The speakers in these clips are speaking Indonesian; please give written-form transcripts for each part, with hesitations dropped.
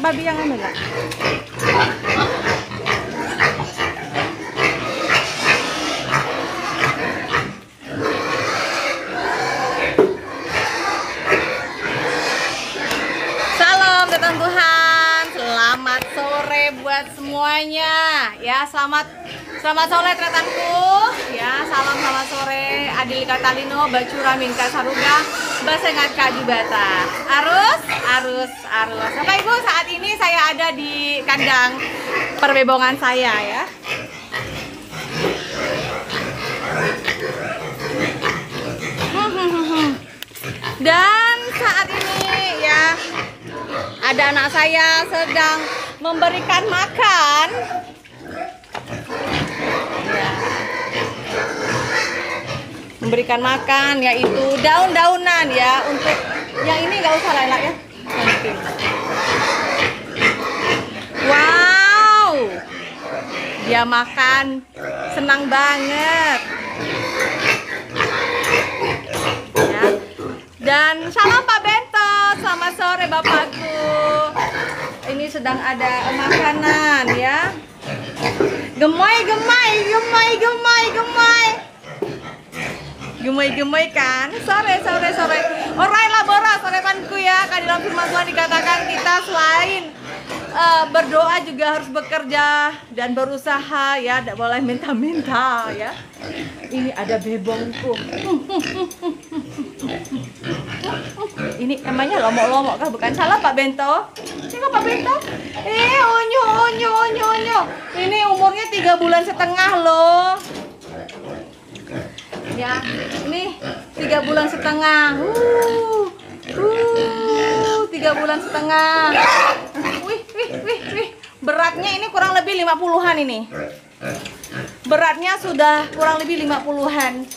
babi yang anu enggak? Salam datang Tuhan. Selamat sore buat semuanya. Ya, selamat sore tretanku. Ya, salam selamat sore. Adil Katalino, Bacura Minka Saruga, Basengat Kadibata. Arus. Bapak Ibu, saat ini saya ada di kandang perbebongan saya ya. Dan saat ini ya ada anak saya sedang memberikan makan. Ya. Memberikan makan yaitu daun-daunan ya. Untuk yang ini nggak usah lah ya. Nanti. Wow, dia makan senang banget ya. Dan salam Pak Bento, selamat sore Bapakku. Ini sedang ada makanan ya. Gemoy kan. Sore. Orai labora sore panku ya. Kan dalam firman Tuhan dikatakan kita selain berdoa juga harus bekerja dan berusaha ya. Tidak boleh minta-minta ya. Ini ada bebongku. Ini namanya lomok-lomok kah? Bukan, salah Pak Bento. Ini Pak Bento. Onyo. Ini umurnya 3 bulan setengah loh. Ya, ini 3 bulan setengah. 3 bulan setengah. Wih. Beratnya ini kurang lebih 50-an ini. Beratnya sudah kurang lebih 50-an.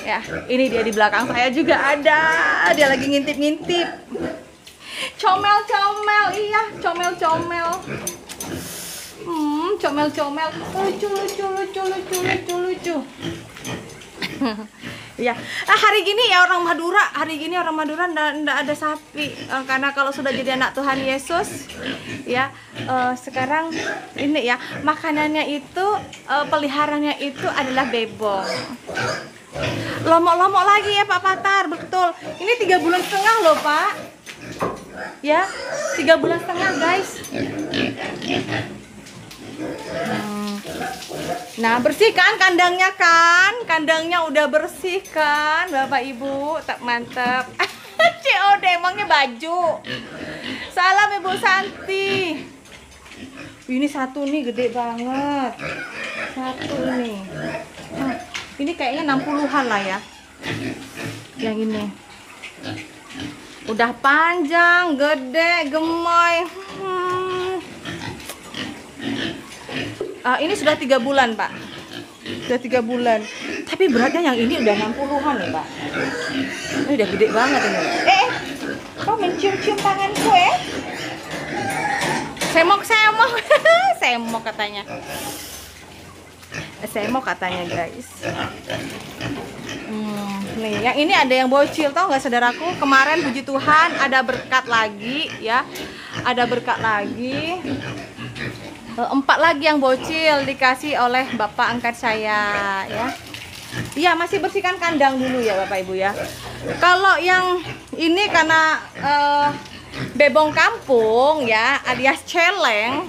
Ya, ini dia di belakang saya juga ada. Dia lagi ngintip-ngintip. Comel, iya, comel. Comel. Lucu. Ya, hari gini orang Madura ndak ada sapi karena kalau sudah jadi anak Tuhan Yesus ya, sekarang ini ya makanannya itu peliharanya itu adalah bebong. Lomok-lomok lagi ya Pak Patar, betul. Ini 3 bulan setengah loh Pak. Ya, 3 bulan setengah guys. Nah, bersihkan kandangnya kan? Kandangnya udah bersih kan, Bapak Ibu? Tak mantap. COD emangnya baju. Salam Ibu Santi. Ini satu nih gede banget. Satu nih. Ini kayaknya 60-an lah ya. Yang ini. Udah panjang, gede, gemoy. Ini sudah 3 bulan Pak. Sudah 3 bulan. Tapi beratnya yang ini udah 60-an ya Pak. Ini udah gede banget ini. Kau mencium-cium tanganku ya? Semok. Semok katanya. Semok katanya guys. Nih, yang ini ada yang bocil, tau nggak saudaraku? Kemarin puji Tuhan ada berkat lagi ya. Ada berkat lagi. 4 lagi yang bocil dikasih oleh Bapak angkat saya ya. Iya, masih bersihkan kandang dulu ya Bapak Ibu ya. Kalau yang ini karena bebong kampung ya, alias celeng.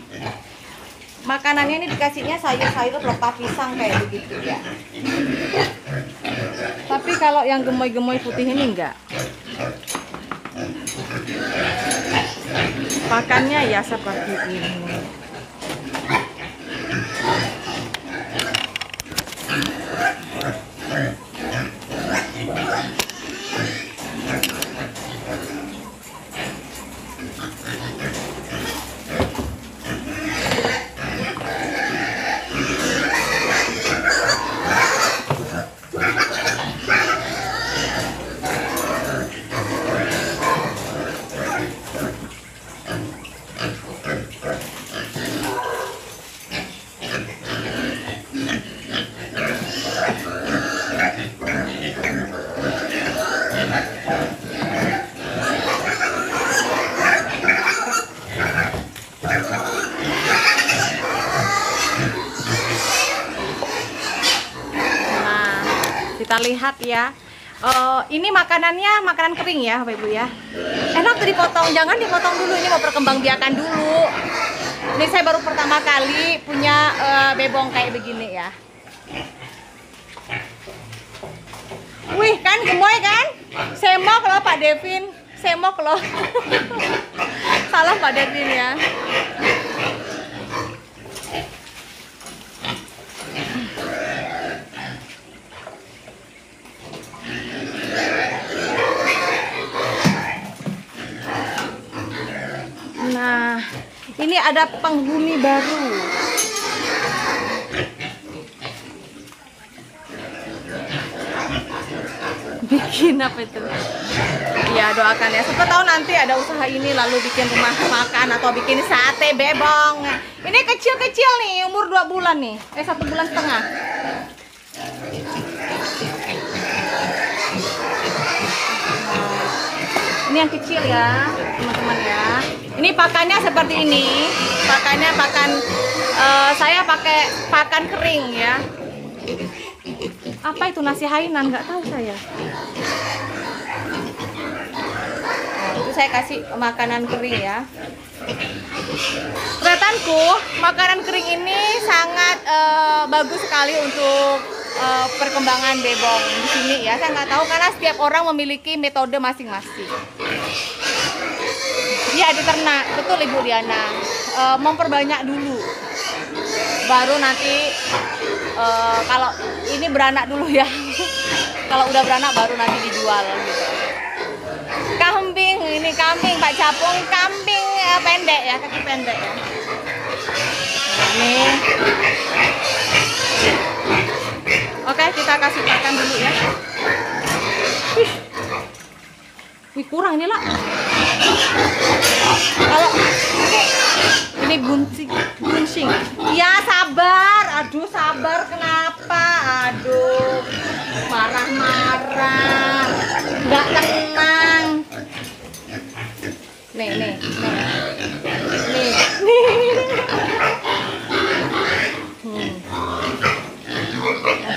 Makanannya ini dikasihnya sayur-sayur pelepah pisang kayak begitu ya. Tapi kalau yang gemoy-gemoy putih ini enggak. Pakannya ya seperti ini. Kita lihat ya. Ini makanannya makanan kering ya Bapak Ibu ya. Enak tuh dipotong, jangan dipotong dulu, ini mau perkembangbiakan dulu. Ini saya baru pertama kali punya bebong kayak begini ya. Wih kan gemoy kan? Semok loh Pak Devin, semok loh. Salah Pak Devin ya. Nah, ini ada penghuni baru. Bikin apa itu? Ya doakan ya. Siapa tahu nanti ada usaha ini lalu bikin rumah makan atau bikin sate bebong. Ini kecil-kecil nih, umur 2 bulan nih. 1 bulan setengah. Ini yang kecil ya, teman-teman ya. Ini pakannya seperti ini. Pakannya pakan saya pakai pakan kering ya. Apa itu nasi Hainan? Nggak tahu saya. Nah, itu saya kasih makanan kering ya. Kelihatanku makanan kering ini sangat bagus sekali untuk perkembangan bebong di sini ya. Saya nggak tahu karena setiap orang memiliki metode masing-masing. Ya di ternak, betul Ibu Diana. Memperbanyak dulu, baru nanti kalau ini beranak dulu ya. Kalau udah beranak baru nanti dijual gitu. Kambing, ini kambing Pak Capung, kambing pendek ya, kaki pendek ya. Ini. Oke, kita kasih makan dulu ya. Wih, kurang ini lah. Kalau ini buncing. Ya sabar, aduh sabar kenapa? Aduh, marah-marah, nggak tenang. Nih.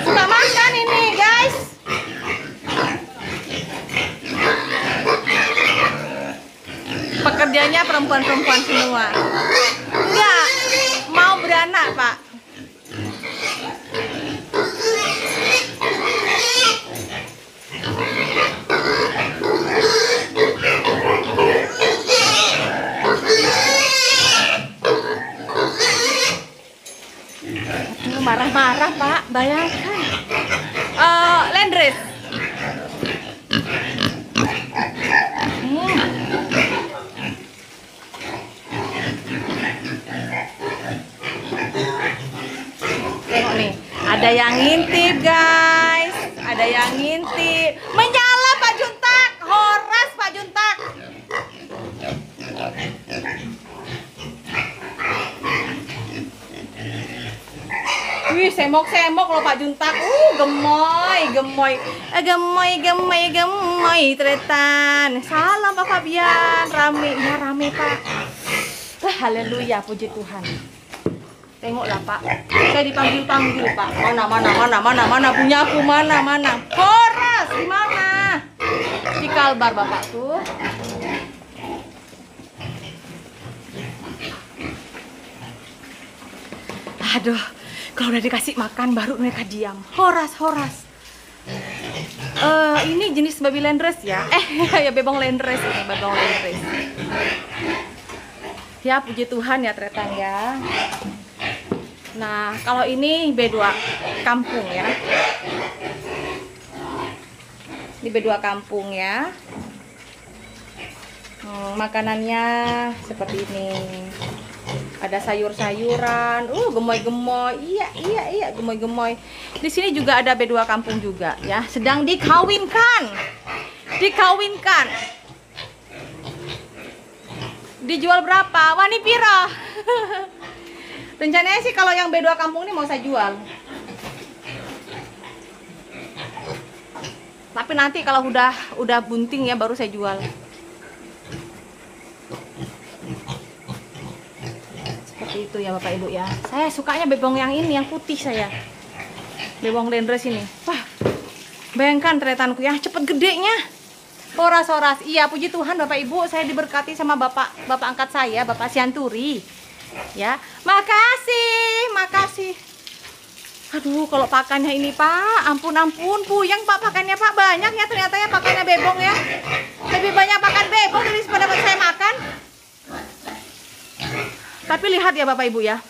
Suka makan ini guys. Pekerjanya perempuan-perempuan semua. Enggak, mau beranak Pak. Marah-marah Pak, bayangkan. Landrace. Tengok nih, ada yang ngintip guys, ada yang ngintip. Menyala Pak Juntak, horas Pak Juntak. Wih, semok-semok loh Pak Juntak. Gemoy tretan. Salam Pak Fabian, rame ya rame Pak. Haleluya, puji Tuhan. Tengoklah Pak, saya dipanggil-panggil Pak. Mana punya aku, mana. Horas, di mana? Di Kalbar Bapak tuh. Aduh, kalau udah dikasih makan baru mereka diam. Horas. Ini jenis babi landrace ya. Ya bebong landrace ini, bebong landrace. Ya puji Tuhan ya tretan ya. Nah, kalau ini B2 kampung ya. Ini B2 kampung ya. Makanannya seperti ini. Ada sayur-sayuran. Gemoy-gemoy. Iya, gemoy-gemoy. Di sini juga ada B2 kampung juga ya. Sedang dikawinkan. Dijual berapa? Wani piro? Rencananya sih kalau yang B2 kampung ini mau saya jual. Tapi nanti kalau udah bunting ya baru saya jual. Seperti itu ya Bapak Ibu ya. Saya sukanya bebong yang ini, yang putih saya. Bebong landrace ini. Wah. Bayangkan tretanku ya, cepet gedenya. Horas-horas. Iya, puji Tuhan Bapak Ibu, saya diberkati sama Bapak angkat saya, Bapak Sianturi. Ya, makasih. Aduh, kalau pakannya ini Pak, ampun puyeng Pak pakannya Pak, banyak ya ternyata ya pakannya bebong ya. Lebih banyak pakan bebong daripada saya makan. Tapi lihat ya Bapak Ibu ya.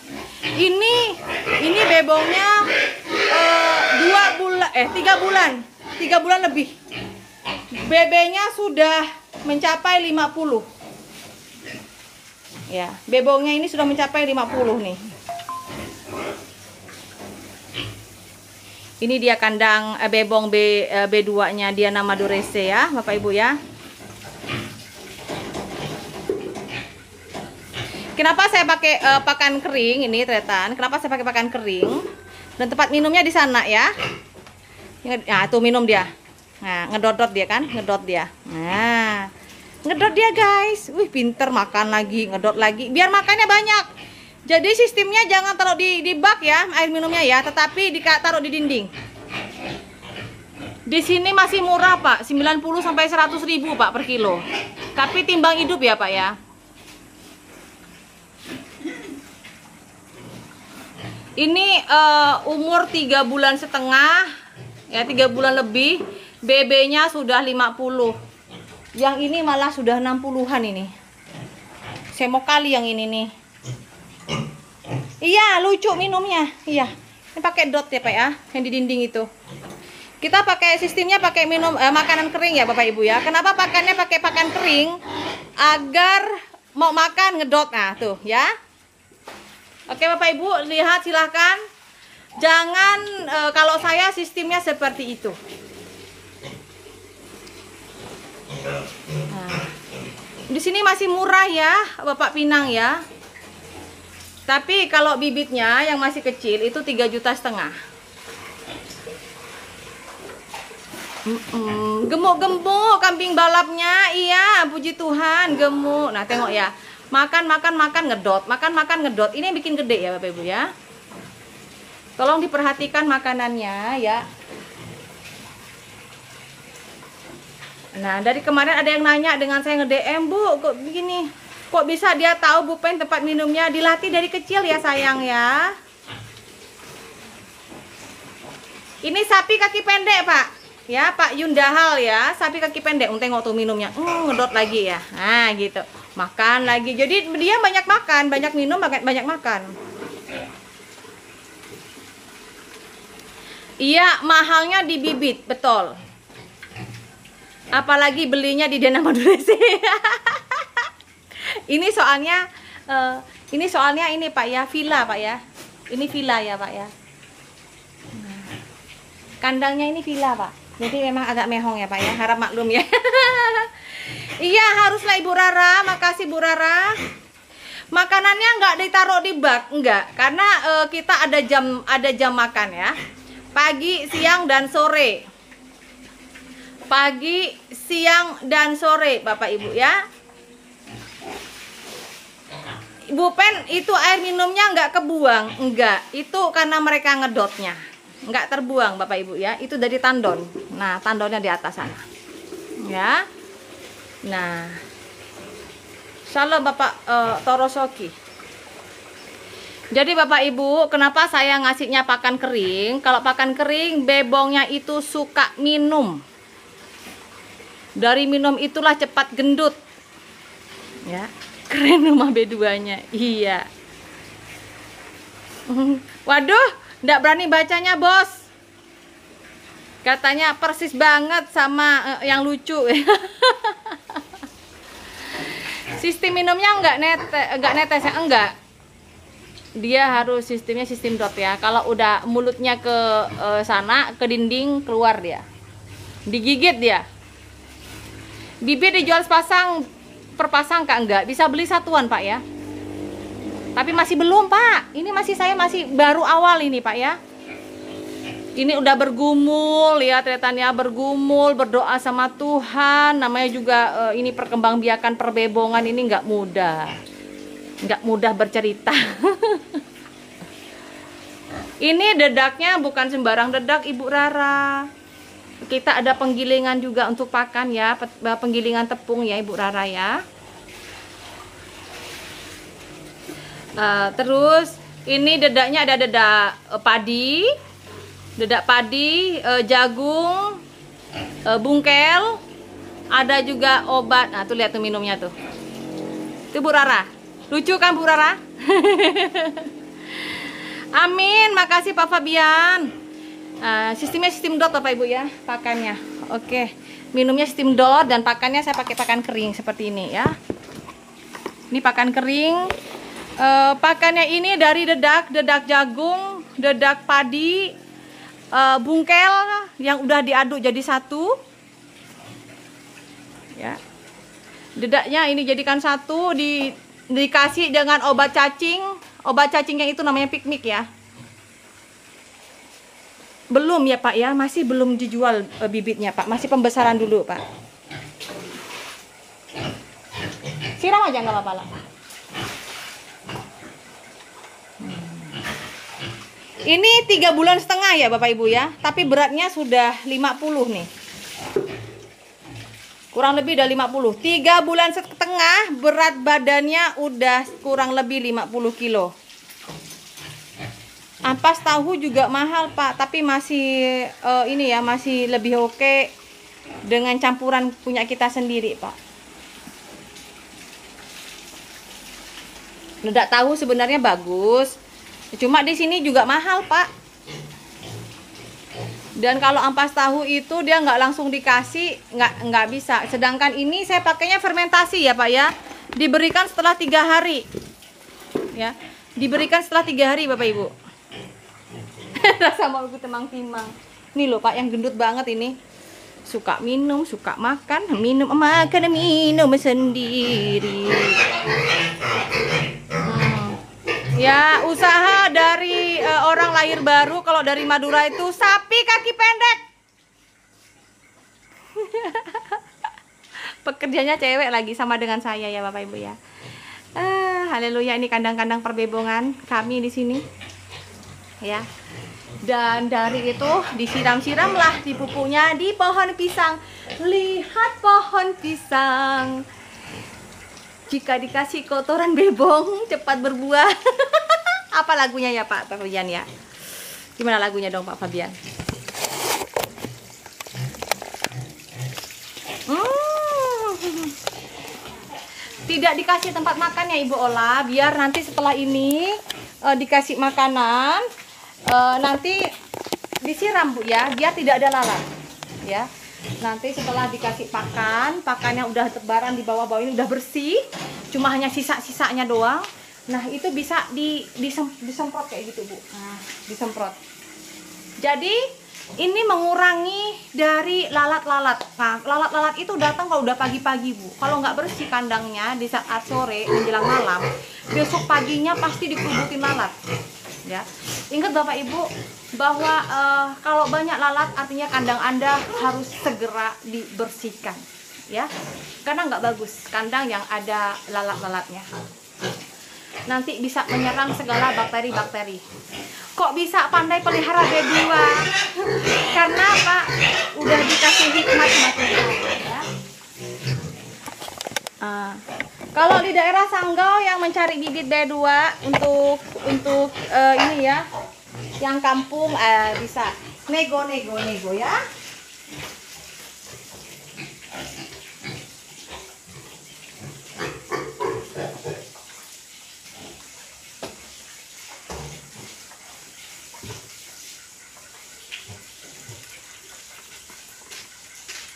Ini bebongnya 3 bulan lebih. Bebeknya sudah mencapai 50. Ya, bebongnya ini sudah mencapai 50 nih. Ini dia kandang bebong B2-nya Diana Madurese ya, Bapak Ibu ya. Kenapa saya pakai pakan kering ini tretan? Kenapa saya pakai pakan kering? Dan tempat minumnya di sana ya. Nah, tuh minum dia. Nah, ngedot dia kan, ngedot dia. Nah, ngedot dia guys. Wih, pinter makan lagi, ngedot lagi. Biar makannya banyak. Jadi sistemnya jangan taruh di bak ya, air minumnya ya, tetapi taruh di dinding. Di sini masih murah Pak, 90 sampai 100 ribu Pak per kilo. Tapi timbang hidup ya Pak ya. Ini umur 3 bulan setengah ya, 3 bulan lebih. BB-nya sudah 50. Yang ini malah sudah 60-an ini. Saya mau kali yang ini nih. Iya, lucu minumnya. Iya. Ini pakai dot ya, Pak ya, yang di dinding itu. Kita pakai sistemnya pakai minum makanan kering ya, Bapak Ibu ya. Kenapa pakannya pakai pakan kering? Agar mau makan ngedot. Nah, tuh ya. Oke, Bapak Ibu, lihat silahkan. Jangan kalau saya sistemnya seperti itu. Nah, di sini masih murah ya, Bapak Pinang ya. Tapi kalau bibitnya yang masih kecil itu 3,5 juta. Gemuk-gemuk kambing balapnya. Iya, puji Tuhan, gemuk. Nah, tengok ya. Makan ngedot, makan ngedot. Ini yang bikin gede ya Bapak Ibu ya. Tolong diperhatikan makanannya ya. Nah, dari kemarin ada yang nanya dengan saya nge-DM, Bu, kok begini? Kok bisa dia tahu Bu Pen tempat minumnya? Dilatih dari kecil ya sayang ya. Ini sapi kaki pendek Pak. Ya, Pak Yundahal ya, sapi kaki pendek. Tengok tuh minumnya. Ngedot lagi ya. Nah, gitu. Makan lagi. Jadi dia banyak makan, banyak minum, banyak makan. Iya, mahalnya di bibit, betul. Apalagi belinya di Diana Madurese. Ini soalnya ini Pak ya, villa Pak ya. Ini villa ya Pak ya. Kandangnya ini villa Pak. Jadi memang agak mehong ya Pak ya. Harap maklum ya. Iya, haruslah Ibu Rara. Makasih Bu Rara. Makanannya nggak ditaruh di bak, enggak. Karena kita ada jam makan ya. Pagi, siang dan sore. Pagi, siang dan sore Bapak Ibu ya. Bu Pen itu air minumnya nggak kebuang, enggak. Itu karena mereka ngedotnya. Nggak terbuang Bapak Ibu ya. Itu dari tandon. Nah, tandonnya di atas sana. Ya. Nah. Salam Bapak Torosoki. Jadi Bapak Ibu, kenapa saya ngasihnya pakan kering? Kalau pakan kering, bebongnya itu suka minum. Dari minum itulah cepat gendut. Ya. Keren rumah B2-nya. Iya. Waduh, nggak berani bacanya, Bos. Katanya persis banget sama yang lucu. Sistem minumnya nggak netes ya, enggak. Dia harus sistemnya sistem dot ya. Kalau udah mulutnya ke sana, ke dinding, keluar dia. Digigit dia. Bibit dijual per pasang Kak, enggak. Bisa beli satuan Pak ya. Tapi masih belum Pak. Ini saya masih baru awal ini Pak ya. Ini udah bergumul ya, tretannya bergumul, berdoa sama Tuhan. Namanya juga ini perkembangbiakan perbebongan ini nggak mudah. Nggak mudah bercerita. Ini dedaknya bukan sembarang dedak Ibu Rara. Kita ada penggilingan juga untuk pakan ya, penggilingan tepung ya Ibu Rara ya. Terus ini dedaknya ada dedak padi, jagung, bungkel, ada juga obat. Nah tuh lihat tuh minumnya tuh. Itu Bu Rara, lucu kan Bu Rara? Amin, makasih Pak Fabian. Sistemnya sistem dot Bapak Ibu ya, pakannya. Oke, minumnya sistem dot dan pakannya saya pakai pakan kering seperti ini ya. Ini pakan kering. Pakannya ini dari dedak jagung, dedak padi, bungkel yang udah diaduk jadi satu. Ya. Dedaknya ini jadikan satu, dikasih dengan obat cacing. Obat cacingnya itu namanya pikmik ya. Belum ya Pak ya, masih belum dijual bibitnya Pak, masih pembesaran dulu Pak. Siram aja nggak apa-apa lah. Ini 3,5 bulan ya Bapak Ibu ya, tapi beratnya sudah 50 nih. Kurang lebih udah 50. 3,5 bulan, berat badannya udah kurang lebih 50 kilo. Ampas tahu juga mahal Pak, tapi masih ini ya, masih lebih oke dengan campuran punya kita sendiri Pak. Ledak tahu sebenarnya bagus, cuma di sini juga mahal Pak. Dan kalau ampas tahu itu dia nggak langsung dikasih, nggak bisa. Sedangkan ini saya pakainya fermentasi ya Pak ya, diberikan setelah 3 hari, ya, diberikan setelah 3 hari Bapak Ibu. Rasa mau ikut timang-timang. Nih loh Pak, yang gendut banget ini, suka minum, suka makan, minum sendiri. Ya, usaha dari orang lahir baru kalau dari Madura itu sapi kaki pendek. Pekerjanya cewek lagi sama dengan saya ya Bapak Ibu ya. Haleluya, ini kandang-kandang perbebongan kami di sini. Ya. Dan dari itu disiram-siramlah di pupuknya di pohon pisang. Lihat pohon pisang. Jika dikasih kotoran bebong cepat berbuah. Apa lagunya ya Pak Fabian ya? Gimana lagunya dong Pak Fabian? Tidak dikasih tempat makan ya Ibu Ola, biar nanti setelah ini dikasih makanan, nanti disiram Bu ya, biar tidak ada lalat ya. Nanti setelah dikasih pakannya udah tebaran di bawah-bawah ini udah bersih, cuma hanya sisa-sisanya doang. Nah itu bisa disemprot kayak gitu Bu. Nah, disemprot. Jadi ini mengurangi dari lalat-lalat. Nah lalat-lalat itu datang kalau udah pagi-pagi Bu. Kalau nggak bersih kandangnya di saat sore menjelang malam, besok paginya pasti dikerubutin lalat. Ya, ingat Bapak Ibu bahwa kalau banyak lalat artinya kandang Anda harus segera dibersihkan ya, karena nggak bagus kandang yang ada lalat-lalatnya, nanti bisa menyerang segala bakteri-bakteri. Kok bisa pandai pelihara B2? Karena Pak udah dikasih hikmat sama Tuhan ya. Kalau di daerah Sanggau yang mencari bibit B2 untuk ini ya, yang kampung bisa nego ya.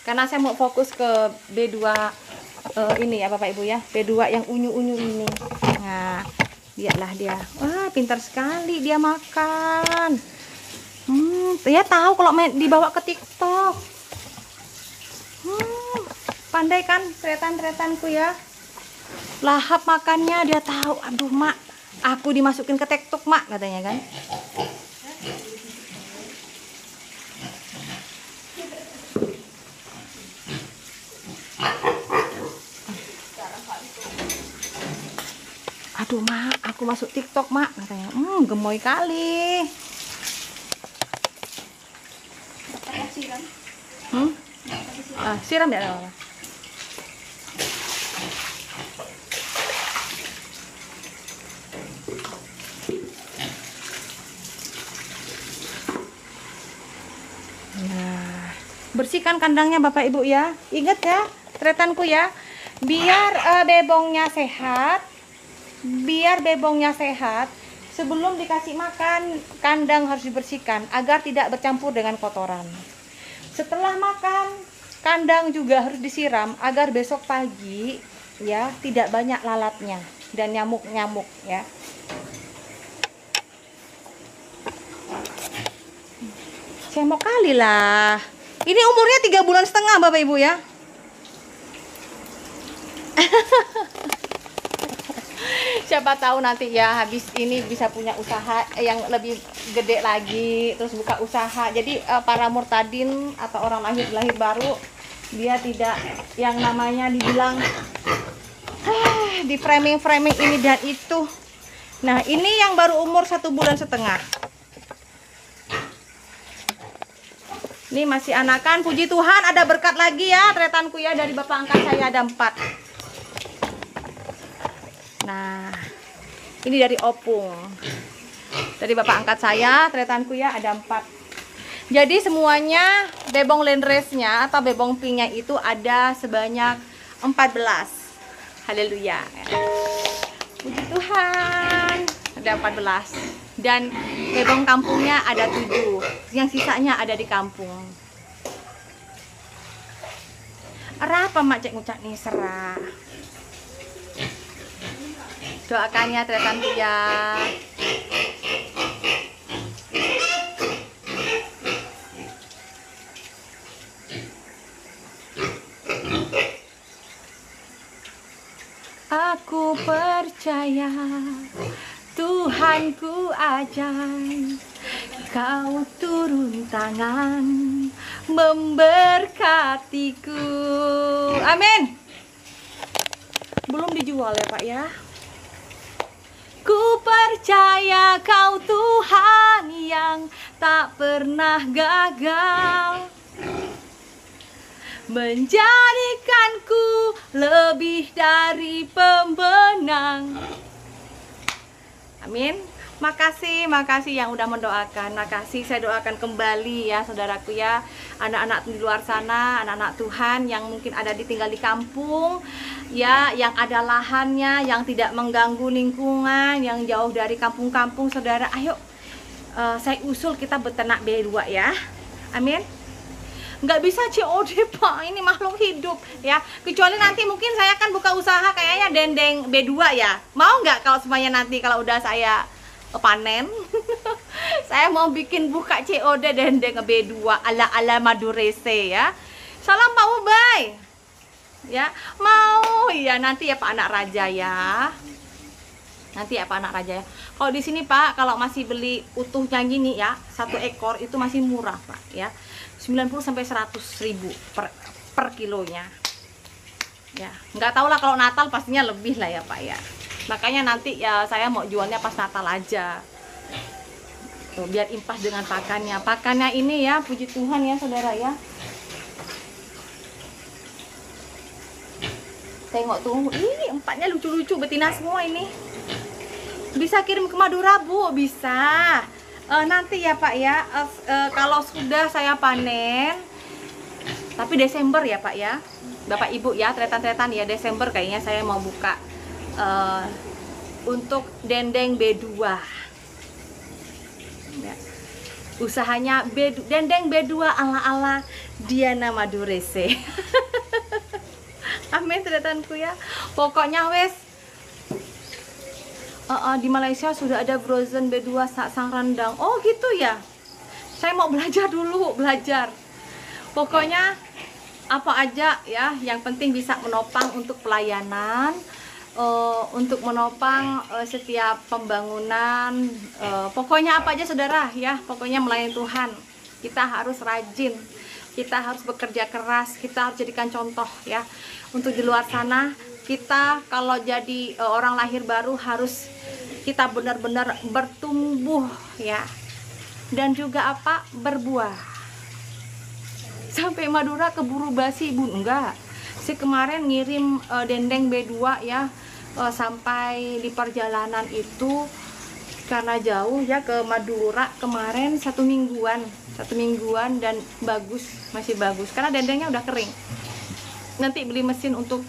Karena saya mau fokus ke B2 ini ya Bapak Ibu ya, B2 yang unyu-unyu ini. Nah, lihatlah dia. Wah, pintar sekali dia makan. Dia tahu kalau dibawa ke TikTok. Pandai kan tretan-tretanku ya. Lahap makannya dia tahu. Aduh, Mak, aku dimasukin ke TikTok, Mak, katanya kan. Aduh Mak, aku masuk TikTok Mak, katanya. Gemoy kali. Siram ya apa. Nah, bersihkan kandangnya Bapak Ibu ya. Ingat ya, tretanku ya. Biar bebongnya sehat. Biar bebongnya sehat, sebelum dikasih makan, kandang harus dibersihkan agar tidak bercampur dengan kotoran. Setelah makan, kandang juga harus disiram agar besok pagi ya tidak banyak lalatnya dan nyamuk-nyamuk ya. Semok kali lah. Ini umurnya 3,5 bulan Bapak Ibu ya. Siapa tahu nanti ya habis ini bisa punya usaha yang lebih gede lagi, terus buka usaha. Jadi para murtadin atau orang lahir baru, dia tidak yang namanya dibilang di framing ini dan itu. Nah, ini yang baru umur 1,5 bulan. Ini masih anakan, puji Tuhan ada berkat lagi ya tretanku ya, dari bapak angkat saya ada 4. Nah, ini dari opung. Dari bapak angkat saya, tretanku ya ada 4. Jadi semuanya bebong landrace-nya atau bebong pinknya itu ada sebanyak 14. Haleluya. Puji Tuhan, ada 14. Dan bebong kampungnya ada 7. Yang sisanya ada di kampung. Apa mak cek ngucap nih serah. Doakannya tretanku ya. Aku percaya Tuhanku ajaib, Kau turun tangan memberkatiku. Amin. Belum dijual ya Pak ya. Ku percaya Kau Tuhan yang tak pernah gagal, menjadikanku lebih dari pemenang. Amin. Makasih yang udah mendoakan. Makasih, saya doakan kembali ya saudaraku ya. Anak-anak di luar sana, anak-anak Tuhan yang mungkin ada tinggal di kampung ya, yang ada lahannya, yang tidak mengganggu lingkungan, yang jauh dari kampung-kampung, saudara. Ayo, saya usul kita beternak B2 ya. Amin. Nggak bisa COD Pak, ini makhluk hidup ya. Kecuali nanti mungkin saya akan buka usaha kayaknya dendeng B2 ya. Mau nggak kalau semuanya nanti kalau udah saya panen saya mau bikin buka COD dendeng B2 ala Madurese ya. Salam Pak Ubay ya. Mau ya nanti ya Pak Anak Raja ya. Nanti ya Pak Anak Raja ya. Kalau di sini Pak, kalau masih beli utuhnya gini ya, 1 ekor itu masih murah Pak ya. 90-100 ribu per kilonya ya. Nggak tahu lah kalau Natal pastinya lebih lah ya Pak ya. Makanya nanti ya saya mau jualnya pas Natal aja tuh, biar impas dengan pakannya ini ya. Puji Tuhan ya saudara ya. Tengok tuh, ini 4-nya lucu-lucu, betina semua ini. Bisa kirim ke Madura Bu, bisa. Nanti ya Pak ya, kalau sudah saya panen, tapi Desember ya Pak ya, Bapak Ibu ya, tretan-tretan ya, Desember kayaknya saya mau buka untuk dendeng B2 ya. Usahanya dendeng B2 ala Diana Madurese. Amin tretanku ya. Pokoknya wes di Malaysia sudah ada frozen B2 sang rendang. Oh gitu ya. Saya mau belajar dulu, belajar. Pokoknya apa aja ya, yang penting bisa menopang untuk pelayanan, untuk menopang setiap pembangunan. Pokoknya apa aja saudara ya, pokoknya melayani Tuhan. Kita harus rajin, kita harus bekerja keras, kita harus jadikan contoh ya. Untuk di luar sana, kita kalau jadi orang lahir baru harus kita benar-benar bertumbuh ya, dan juga apa, berbuah. sampai Madura keburu basi bun. Enggak, saya kemarin ngirim dendeng B2 ya, sampai di perjalanan itu karena jauh ya ke Madura kemarin 1 mingguan dan bagus, masih bagus karena dendengnya udah kering. Nanti beli mesin untuk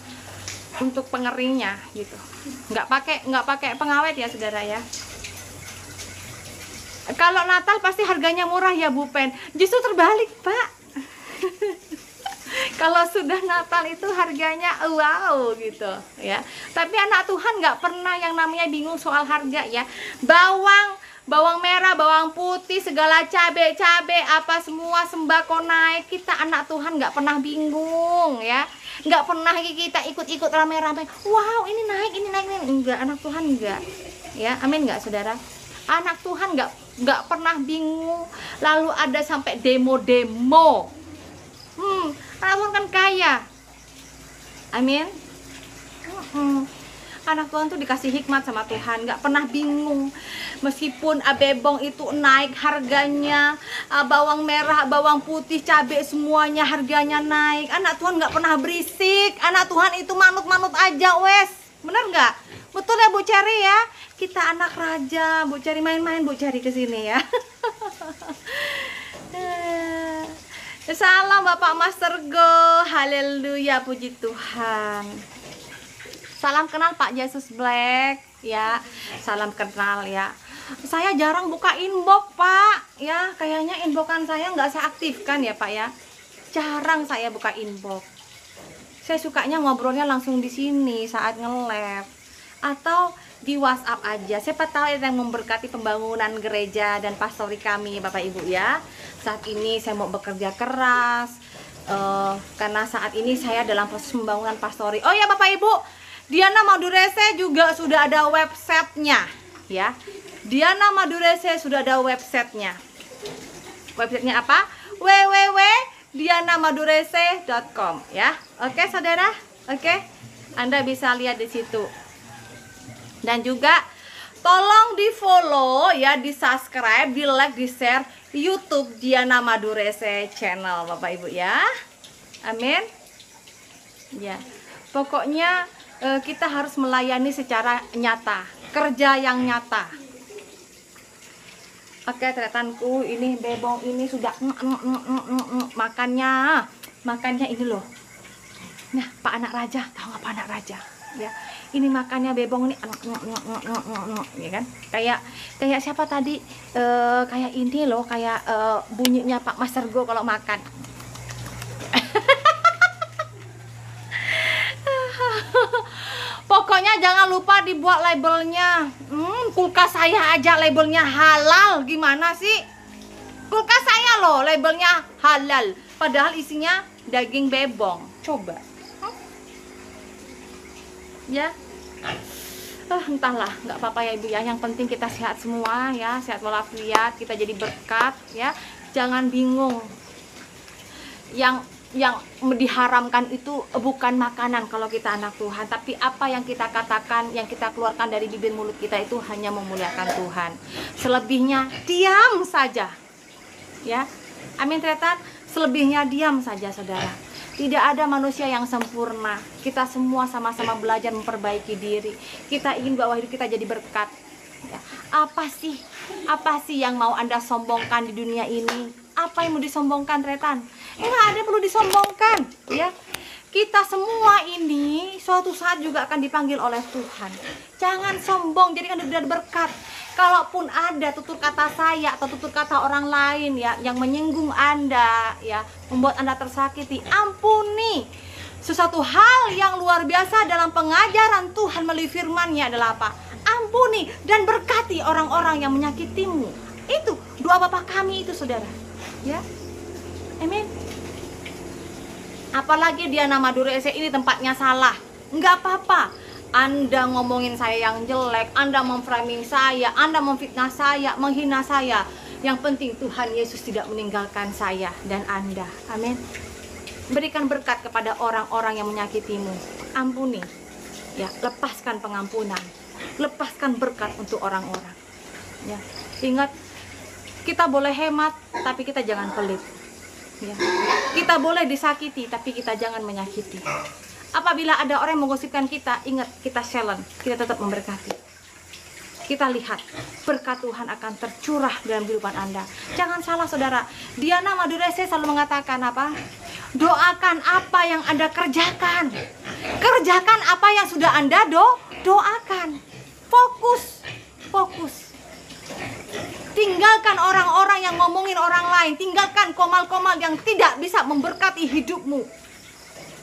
pengeringnya gitu, nggak pakai pengawet ya saudara ya. Kalau Natal pasti harganya murah ya Bu Pen. Justru terbalik Pak. Kalau sudah Natal itu harganya wow gitu ya. Tapi anak Tuhan nggak pernah yang namanya bingung soal harga ya. Bawang merah, bawang putih, segala cabai apa semua sembako naik, kita anak Tuhan nggak pernah bingung ya. Nggak pernah kita ikut-ikut rame-rame. Wow ini naik. Enggak, anak Tuhan enggak ya. Amin nggak saudara? Anak Tuhan nggak pernah bingung. Lalu ada sampai demo. Anak Tuhan kan kaya. Amin. Anak Tuhan tuh dikasih hikmat sama Tuhan, nggak pernah bingung. Meskipun bebong itu naik harganya, bawang merah, bawang putih, cabai semuanya harganya naik, anak Tuhan nggak pernah berisik. Anak Tuhan itu manut-manut aja wes. Bener nggak? Betul ya Bu Ceri ya? Kita anak raja. Bu Ceri main-main Bu Ceri kesini ya. Salam Bapak Master Go. Haleluya, puji Tuhan. Salam kenal Pak Yesus Black ya. Salam kenal ya. Saya jarang buka inbox Pak ya. Kayaknya inboxan saya nggak saya aktifkan ya Pak ya. Jarang saya buka inbox. Saya sukanya ngobrolnya langsung di sini saat nge-live atau di WhatsApp aja. Siapa tahu yang memberkati pembangunan gereja dan pastori kami Bapak Ibu ya. Saat ini saya mau bekerja keras karena saat ini saya dalam proses pembangunan pastori. Oh ya Bapak Ibu, Diana Madurese juga sudah ada websitenya ya. Diana Madurese sudah ada websitenya. Websitenya apa? www.dianamadurese.com ya. Oke saudara, oke. Anda bisa lihat di situ. Dan juga tolong di follow ya, di subscribe, di like, di share YouTube Diana Madurese channel Bapak Ibu ya. Amin. Ya. Pokoknya kita harus melayani secara nyata, kerja yang nyata. Oke, teretanku, ini bebong ini sudah makannya ini loh. Nah, Pak Anak Raja, tahu nggak Pak Anak Raja? Ya, ini makannya bebong ini, ya kan? Kayak siapa tadi? Kayak ini loh, kayak bunyinya Pak Master Go kalau makan. Pokoknya jangan lupa dibuat labelnya. Kulkas saya aja labelnya halal, gimana sih? Kulkas saya loh labelnya halal, padahal isinya daging bebong. Coba. Ya. Entahlah, nggak apa-apa ya Ibu ya. Yang penting kita sehat semua ya, sehat walafiat, kita jadi berkat ya. Jangan bingung. Yang diharamkan itu bukan makanan kalau kita anak Tuhan, tapi apa yang kita katakan, yang kita keluarkan dari bibir mulut kita itu hanya memuliakan Tuhan. Selebihnya diam saja ya. Amin tretan. Selebihnya diam saja saudara. Tidak ada manusia yang sempurna. Kita semua sama-sama belajar memperbaiki diri. Kita ingin bahwa hidup kita jadi berkat ya. Apa sih yang mau Anda sombongkan di dunia ini? Apa yang mau disombongkan tretan? Nggak ada yang perlu disombongkan ya. Kita semua ini suatu saat juga akan dipanggil oleh Tuhan. Jangan sombong, jadikan hidup berkat. Kalaupun ada tutur kata saya atau tutur kata orang lain ya yang menyinggung Anda ya, membuat Anda tersakiti, ampuni. Sesuatu hal yang luar biasa dalam pengajaran Tuhan melalui firman-Nya adalah apa? Ampuni dan berkati orang-orang yang menyakitimu. Itu doa Bapa kami itu saudara ya. Amin. Apalagi Diana Madurese ini tempatnya salah, nggak apa-apa. Anda ngomongin saya yang jelek, Anda memframing saya, Anda memfitnah saya, menghina saya. Yang penting Tuhan Yesus tidak meninggalkan saya dan Anda. Amin. Berikan berkat kepada orang-orang yang menyakitimu. Ampuni. Ya, lepaskan pengampunan. Lepaskan berkat untuk orang-orang. Ya, ingat, kita boleh hemat, tapi kita jangan pelit. Ya. Kita boleh disakiti, tapi kita jangan menyakiti. Apabila ada orang yang menggosipkan kita, ingat, kita challenge, kita tetap memberkati. Kita lihat, berkat Tuhan akan tercurah dalam kehidupan Anda. Jangan salah saudara, Diana Madurese selalu mengatakan apa? Doakan apa yang Anda kerjakan. Kerjakan apa yang sudah Anda doakan. Fokus, fokus. Tinggalkan orang-orang yang ngomongin orang lain. Tinggalkan komal-komal yang tidak bisa memberkati hidupmu.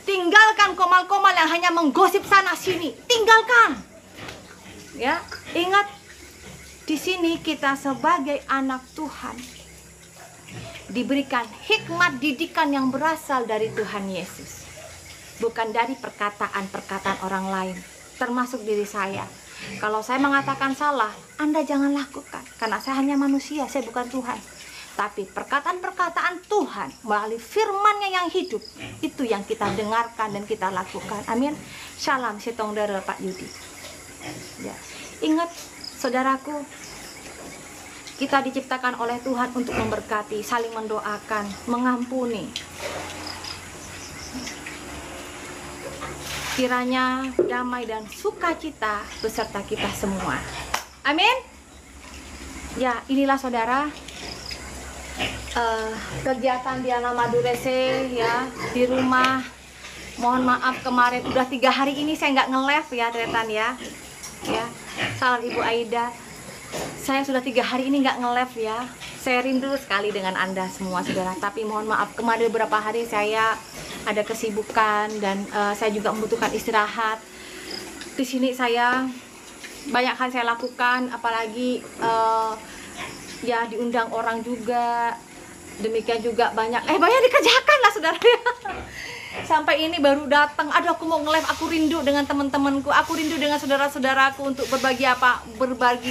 Tinggalkan komal-komal yang hanya menggosip sana sini. Tinggalkan. Ya, ingat, di sini kita sebagai anak Tuhan diberikan hikmat didikan yang berasal dari Tuhan Yesus, bukan dari perkataan-perkataan orang lain, termasuk diri saya. Kalau saya mengatakan salah, Anda jangan lakukan, karena saya hanya manusia, saya bukan Tuhan. Tapi perkataan-perkataan Tuhan melalui firman-Nya yang hidup, itu yang kita dengarkan dan kita lakukan. Amin. Shalom, sitong dara Pak Yudi. Ya. Ingat, saudaraku, kita diciptakan oleh Tuhan untuk memberkati, saling mendoakan, mengampuni. Kiranya damai dan sukacita beserta kita semua. Amin. Ya, inilah saudara, kegiatan Diana Madurese ya di rumah. Mohon maaf kemarin udah 3 hari ini saya nggak nge-live ya teretan ya. Ya, salam Ibu Aida. Saya sudah 3 hari ini nggak nge-live ya. Saya rindu sekali dengan Anda semua saudara. Tapi mohon maaf kemarin beberapa hari saya ada kesibukan dan saya juga membutuhkan istirahat. Di sini saya banyak hal saya lakukan, apalagi ya diundang orang juga, demikian juga banyak dikerjakan lah saudara. Sampai ini baru datang, aduh aku mau nge-live, aku rindu dengan teman-temanku, aku rindu dengan saudara-saudaraku untuk berbagi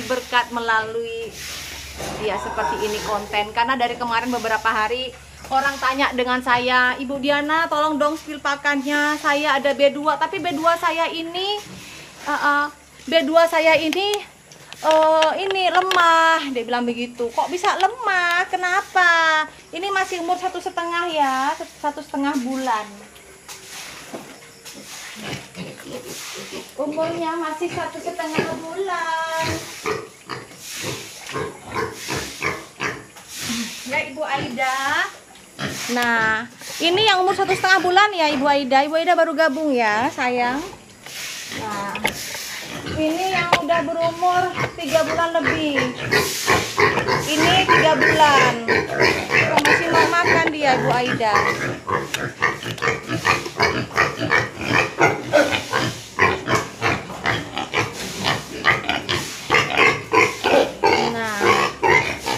berkat melalui ya seperti ini konten. Karena dari kemarin beberapa hari orang tanya dengan saya, Ibu Diana tolong dong spill pakannya, saya ada B2, tapi B2 saya ini ini lemah. Dia bilang begitu. Kok bisa lemah? Kenapa? Ini masih umur 1,5 ya, 1,5 bulan. Umurnya masih 1,5 bulan. Ya Ibu Aida. Nah, ini yang umur 1,5 bulan ya Ibu Aida. Ibu Aida baru gabung ya sayang. Nah, ini yang udah berumur 3 bulan lebih. Ini 3 bulan. Masih mau makan dia Ibu Aida. Nah,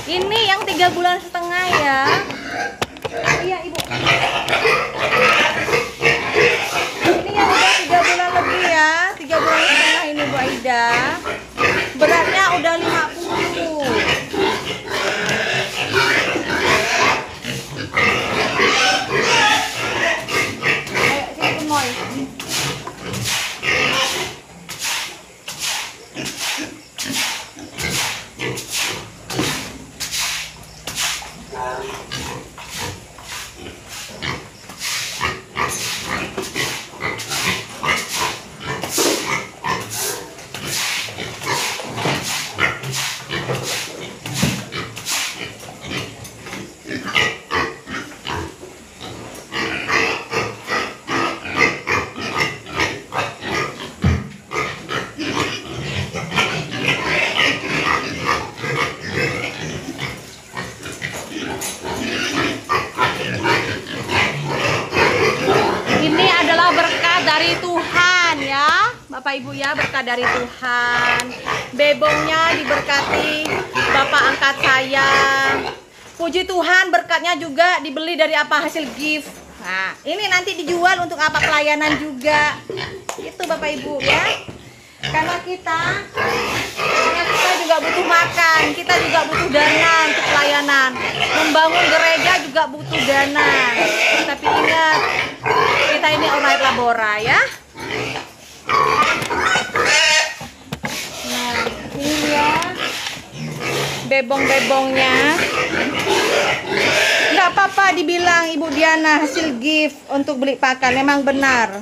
ini yang 3 bulan setengah ya. Iya Ibu. Ini yang udah 3 bulan lebih ya, 3 bulan setengah ini Bu Aida. Beratnya udah 50. Ayo sini Kumoy. Bapak Ibu ya, berkat dari Tuhan. Bebongnya diberkati Bapak angkat saya. Puji Tuhan, berkatnya juga dibeli dari apa hasil gift. Nah, ini nanti dijual untuk apa pelayanan juga. Itu Bapak Ibu ya. Karena kita juga butuh makan, kita juga butuh dana untuk pelayanan. Membangun gereja juga butuh dana. Tapi ingat, kita ini orang labora ya. Nah, ini ya bebong-bebongnya. Enggak nggak apa-apa dibilang Ibu Diana hasil gift untuk beli pakan, memang benar.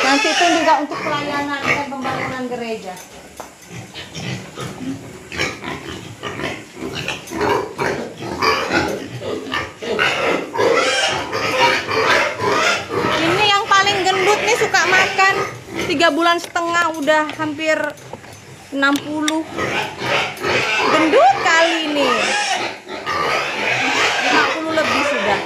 Nanti itu juga untuk pelayanan dan pembangunan gereja. Ini yang paling gendut nih, suka makan. 3,5 bulan udah hampir 60. Gendut kali ini. 50 lebih sudah.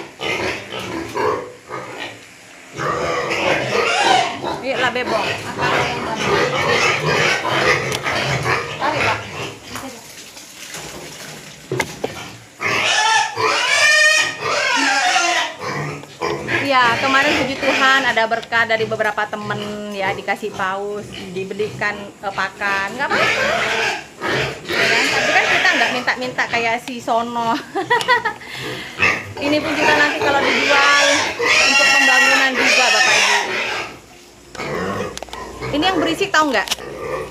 Ayolah bebong. Tarik, Pak. Ya, kemarin puji Tuhan ada berkah dari beberapa temen ya, dikasih paus, dibelikan pakan, nggak apa-apa. Ya kan? Tapi kan kita nggak minta-minta kayak si Sono. Ini pun juga nanti kalau dijual untuk pembangunan juga Bapak Ibu. Ini yang berisik tahu nggak?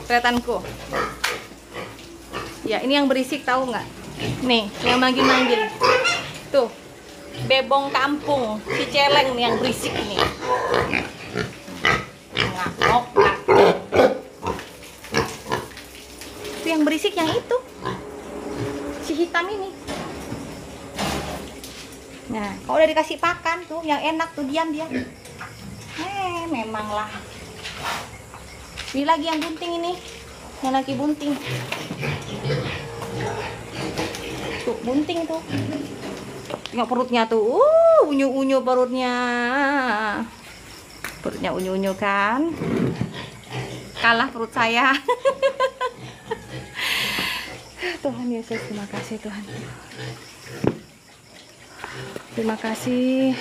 Retanku. Ya, ini yang berisik tahu nggak? Nih, yang manggil-manggil. Tuh. Bebong kampung, si celeng nih yang berisik nih. Ngakok. Itu yang berisik yang itu. Si hitam ini. Nah, kalau udah dikasih pakan tuh, yang enak tuh diam dia. Memanglah. Ini lagi yang bunting ini. Yang lagi bunting. Tuh, bunting tuh. Tengok perutnya tuh, unyu-unyu perutnya. Perutnya unyu-unyu kan. Kalah perut saya. Tuhan Yesus, terima kasih Tuhan. Terima kasih.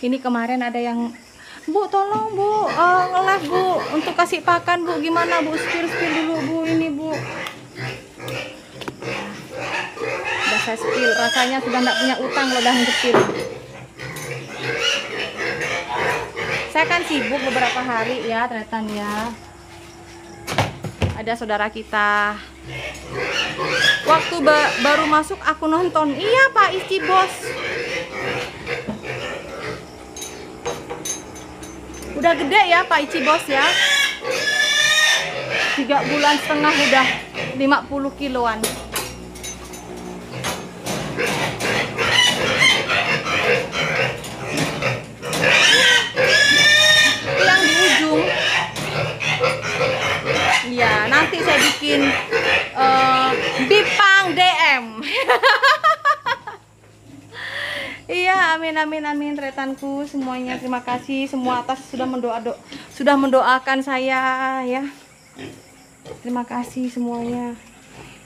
Ini kemarin ada yang, Bu tolong Bu, ngelah Bu, untuk kasih pakan Bu, gimana Bu, spill dulu Bu, ini Bu. Saya spill, rasanya sudah tidak punya utang kalau udah spill. Saya kan sibuk beberapa hari ya ternyata ya. Ada saudara kita waktu baru masuk aku nonton, iya Pak Ici Bos, udah gede ya Pak Ici Bos ya, 3,5 bulan udah 50 kiloan. Yang di ujung ya, nanti saya bikin Bipang DM. Iya, amin retanku semuanya. Terima kasih semua atas sudah mendoakan saya ya. Terima kasih semuanya.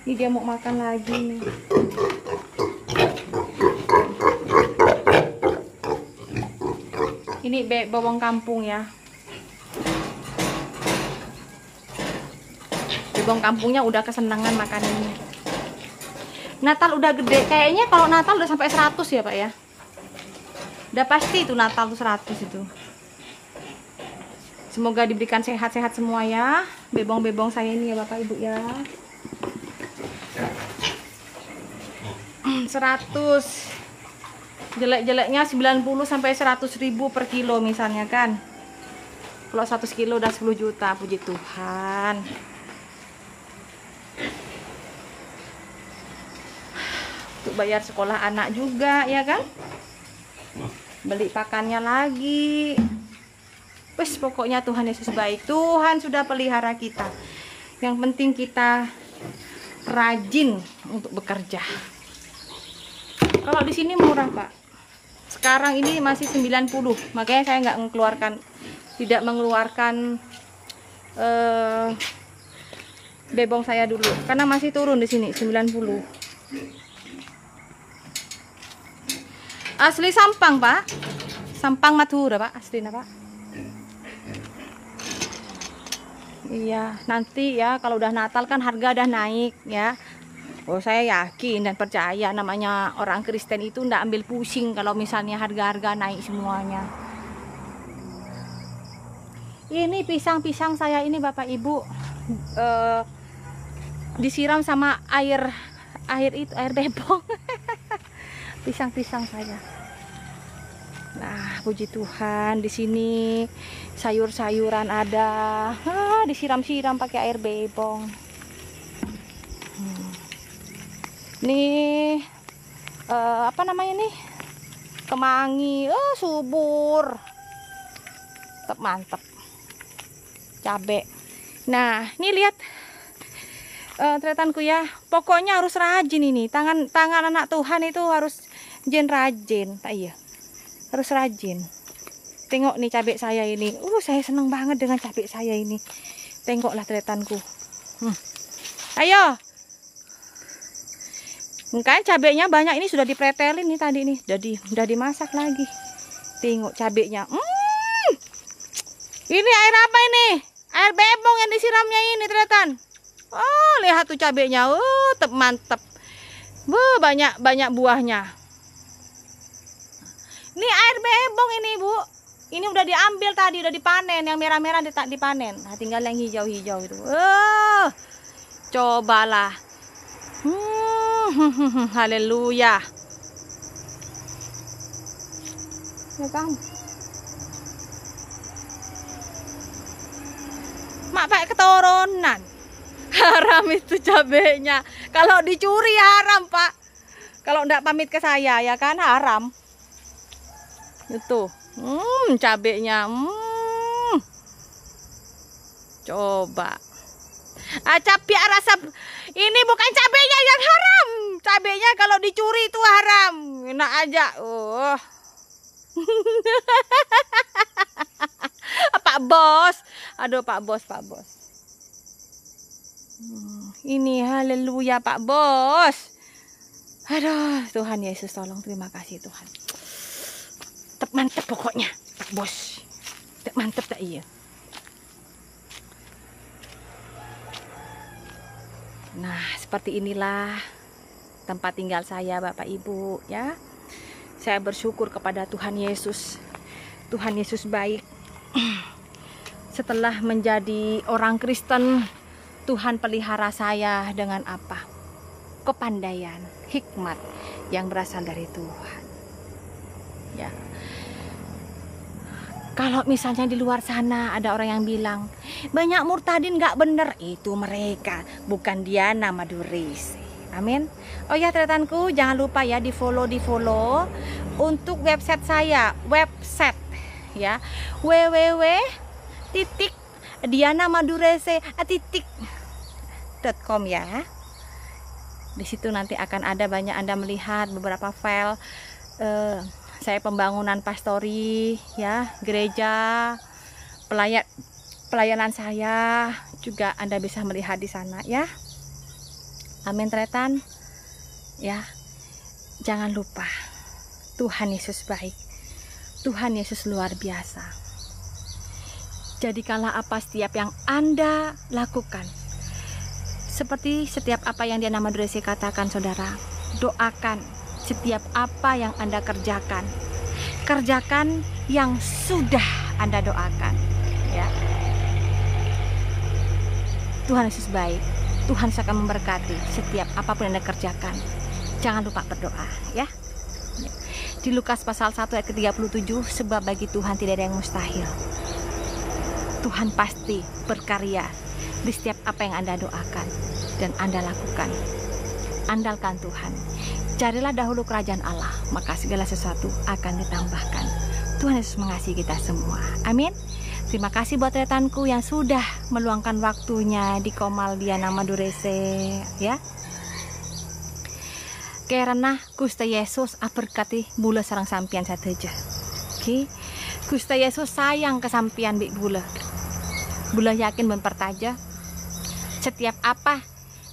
Ini dia mau makan lagi nih. Ini bawang kampung ya. Bawang kampungnya udah kesenangan makan ini. Natal udah gede. Kayaknya kalau Natal udah sampai 100 ya Pak ya. Udah pasti itu Natal tuh 100 itu. Semoga diberikan sehat-sehat semua ya. Bebong-bebong saya ini ya Bapak Ibu ya. 100. Jelek-jeleknya 90 sampai 100.000 per kilo misalnya kan. Kalau 100 kilo udah 10 juta, puji Tuhan. Untuk bayar sekolah anak juga ya kan. Beli pakannya lagi. Wes pokoknya Tuhan Yesus baik. Tuhan sudah pelihara kita. Yang penting kita rajin untuk bekerja. Kalau di sini murah Pak. Sekarang ini masih 90, makanya saya tidak mengeluarkan bebong saya dulu, karena masih turun di sini 90. Asli Sampang Pak, Sampang Madura Pak, aslinya Pak. Iya, nanti ya kalau udah Natal kan harga udah naik ya. Oh, saya yakin dan percaya namanya orang Kristen itu ndak ambil pusing kalau misalnya harga-harga naik semuanya. Ini pisang-pisang saya ini Bapak Ibu disiram sama air bebong. pisang-pisang saya. Nah, puji Tuhan, di sini sayur-sayuran ada. Disiram-siram pakai air bebong. Nih, apa namanya nih? Kemangi, subur. Mantep. Cabe. Nah, ini lihat tretanku ya. Pokoknya harus rajin ini. Tangan anak Tuhan itu harus rajin. Iya. Harus rajin. Tengok nih cabai saya ini. Saya seneng banget dengan cabai saya ini. Tengoklah tretanku. Ayo. Kan cabainya banyak, ini sudah dipretelin nih tadi nih. Udah dimasak lagi. Tengok cabainya. Ini air apa ini? Air bebong yang disiramnya ini tretan. Lihat tuh cabainya. Mantep. Banyak buahnya. Ini air bebong ini, Bu. Ini udah diambil tadi, udah dipanen. Yang merah-merah dipanen. Nah, tinggal yang hijau-hijau itu. Cobalah. Haleluya. Ya kan? Mak pakai ketoronan. Haram itu cabenya. Kalau dicuri haram, Pak. Kalau enggak pamit ke saya, ya kan haram. Itu cabenya. Coba. Cabai rasa ini bukan cabenya yang haram. Cabenya kalau dicuri itu haram. Enak aja. Pak Bos. Aduh, Pak Bos. Ini haleluya, Pak Bos. Aduh, Tuhan Yesus tolong, terima kasih Tuhan. Mantep pokoknya, Pak Bos. Mantep tak iya. Nah, seperti inilah tempat tinggal saya, Bapak Ibu, ya. Saya bersyukur kepada Tuhan Yesus. Tuhan Yesus baik. Setelah menjadi orang Kristen, Tuhan pelihara saya dengan apa? Kepandaian, hikmat yang berasal dari Tuhan. Ya. Kalau misalnya di luar sana ada orang yang bilang banyak murtadin nggak bener, itu mereka, bukan Diana Madurese. Amin. Oh ya, tretanku, jangan lupa ya di follow untuk website saya, ya, www.dianamadurese.com ya. Di situ nanti akan ada banyak Anda melihat beberapa file saya pembangunan pastori, ya, gereja, pelayanan saya juga Anda bisa melihat di sana ya. Amin tretan. Ya. Jangan lupa, Tuhan Yesus baik. Tuhan Yesus luar biasa. Jadikanlah apa setiap yang Anda lakukan. Seperti setiap apa yang Diana Madurese katakan, saudara, doakan setiap apa yang Anda kerjakan. Kerjakan yang sudah Anda doakan, ya. Tuhan Yesus baik. Tuhan akan memberkati setiap apapun yang Anda kerjakan. Jangan lupa berdoa, ya. Di Lukas pasal 1 ayat ke-37, sebab bagi Tuhan tidak ada yang mustahil. Tuhan pasti berkarya di setiap apa yang Anda doakan dan Anda lakukan. Andalkan Tuhan. Carilah dahulu kerajaan Allah, maka segala sesuatu akan ditambahkan. Tuhan Yesus mengasihi kita semua. Amin. Terima kasih buat retanku yang sudah meluangkan waktunya di Komal Diana Madurese, ya. Karena Gusti Yesus berkati bula sarang sampian sateja. Oke. Gusti Yesus sayang ke sampian bik bula. Bula yakin mempertaja setiap apa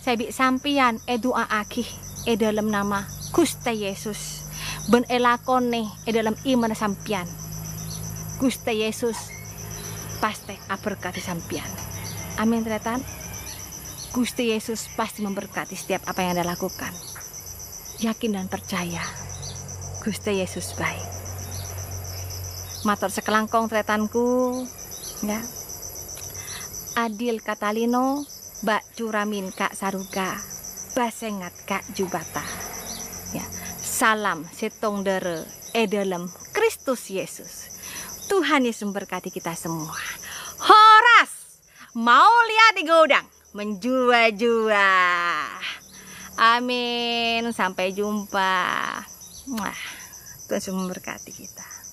saya bik sampian doa akih dalam nama Gusti Yesus ben elakone dalam iman sampian. Gusti Yesus pasti berkati sampian. Amin tretan. Gusti Yesus pasti memberkati setiap apa yang Anda lakukan. Yakin dan percaya, Gusti Yesus baik. Matur sekelangkong tretanku, ya. Adil Katalino, Bak Curamin Kak Saruga, Basengat Kak Jubata. Ya, Salam setong dere dalam Kristus Yesus. Tuhan Yesus memberkati kita semua. Horas mau lihat di gudang menjua-jua. Amin. Sampai jumpa. Tuhan Yesus memberkati kita.